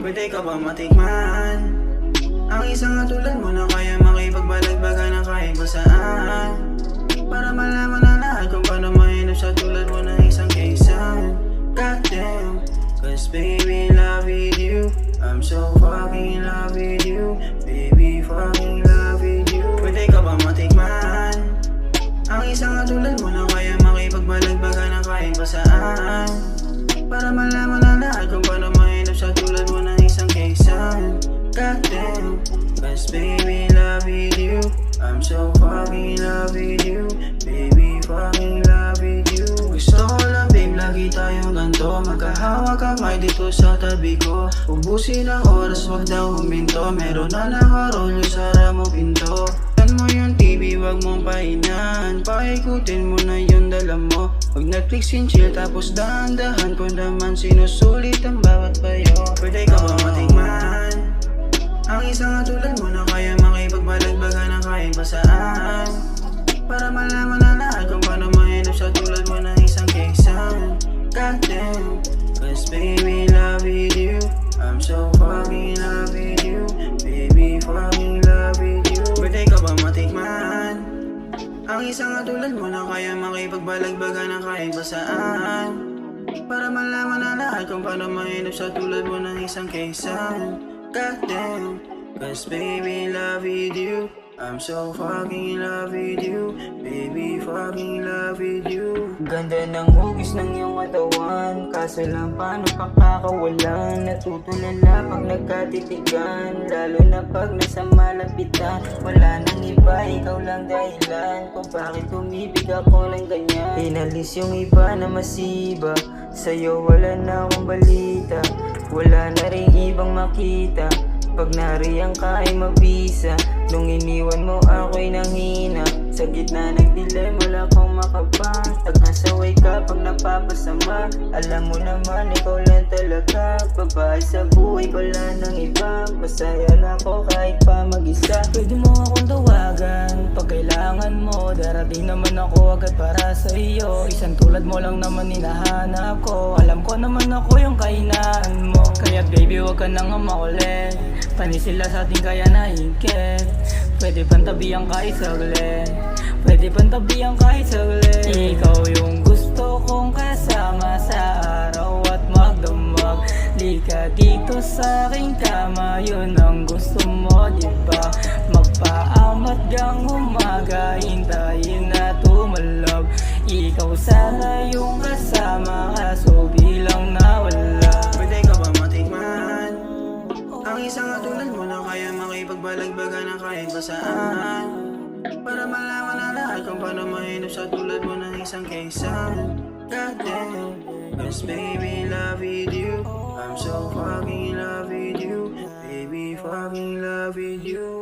Pwede ka ba matikman ang isang katulad mo na kaya makipagbalagbagan ng kahit ba saan, para malaman na lahat kung paano mahinap sa tulad mo ng isang kaysan. Goddamn, cause baby love with you, I'm so fucking in love with you. Baby fucking love with you. Pwede ka ba matikman ang isang katulad mo na kaya makipagbalagbagan ng kahit ba saan, para malaman na lahat kung paano mahinap sa tulad mo ng isang kaysan. Goddamn, cause baby love with you, I'm so fucking in love with you. Baby fucking love with you. Gusto ko lang babe, lagi tayong ganto, magkahawak kamay dito sa tabi ko. Ubusin ang oras, wag daw huminto, meron na nakarolyo sa ramo pinto. Tan mo yung TV, wag mong pahinan, paikutin mo na yung dala mo. Wag Netflix and chill, tapos dahan-dahan ko naman sinusulit ang bawat bayo. Pwede ka ba matikman ang isang katulad mo na kaya makipagbalagbagan ng kahit ba saan, para malaman na lahat kung paano mahinap sa tulad mo ng isang kaysan. Goddamn, cause baby love with you, I'm so fucking in love with you. Baby fucking love with you. Pwede ka ba matikman ang isang katulad mo na kaya makipagbalagbagan ng kahit ba saan, para malaman na lahat kung paano mahinap sa tulad mo ng isang kaysan. Goddamn, cause baby love with you, I'm so fucking in love with you. Baby fucking in love with you. Ganda ng hugis ng iyong katawan, kaso lang paano pakakawalan. Natutulala pag nagkatitigan, lalo na pag nasa malapitan. Wala nang iba, ikaw lang dahilan kung bakit umibig ako ng ganyan. Inalis yung iba na masiba, sa'yo wala na akong balita. Wala na rin ibang makita, pag nariyan ka ay mabisa. Nung iniwan mo ako'y nanghina, sa gitna ng dilim wala kang makabantag. Nasaway ka pag napapasama, alam mo naman ikaw lang talaga. Babae sa buhay, wala nang iba, masaya na ako kahit pa mag-isa. Pwede mo akong tawagan pag kailangan mo, darating naman ako agad para sa iyo. Isang tulad mo lang naman hinahanap ko, alam ko naman ako yung kahinaan mo. Kaya baby wag ka nang makulit, pani sila sa ating kaya naingkit. Pwede pang tabihan kahit saglit, pwede pang tabihan kahit saglit. Ikaw yung gusto kong kasama sa araw at magdamag. Di ka dito sa aking kama, yun ang gusto mo diba? Magpaamat gang umaga, hintayin na tumalab. Ikaw sana yung kasama, kaso bilang nawala. Pwede ka ba matikman ang isang katulad mo na kaya makipagbalagbagan ng kahit ba saan, para malaman na lahat kung paano mahinap sa tulad mo ng isang kaysan. Goddamn, cause baby love with you, I'm so fucking in love with you. Baby fucking love with you.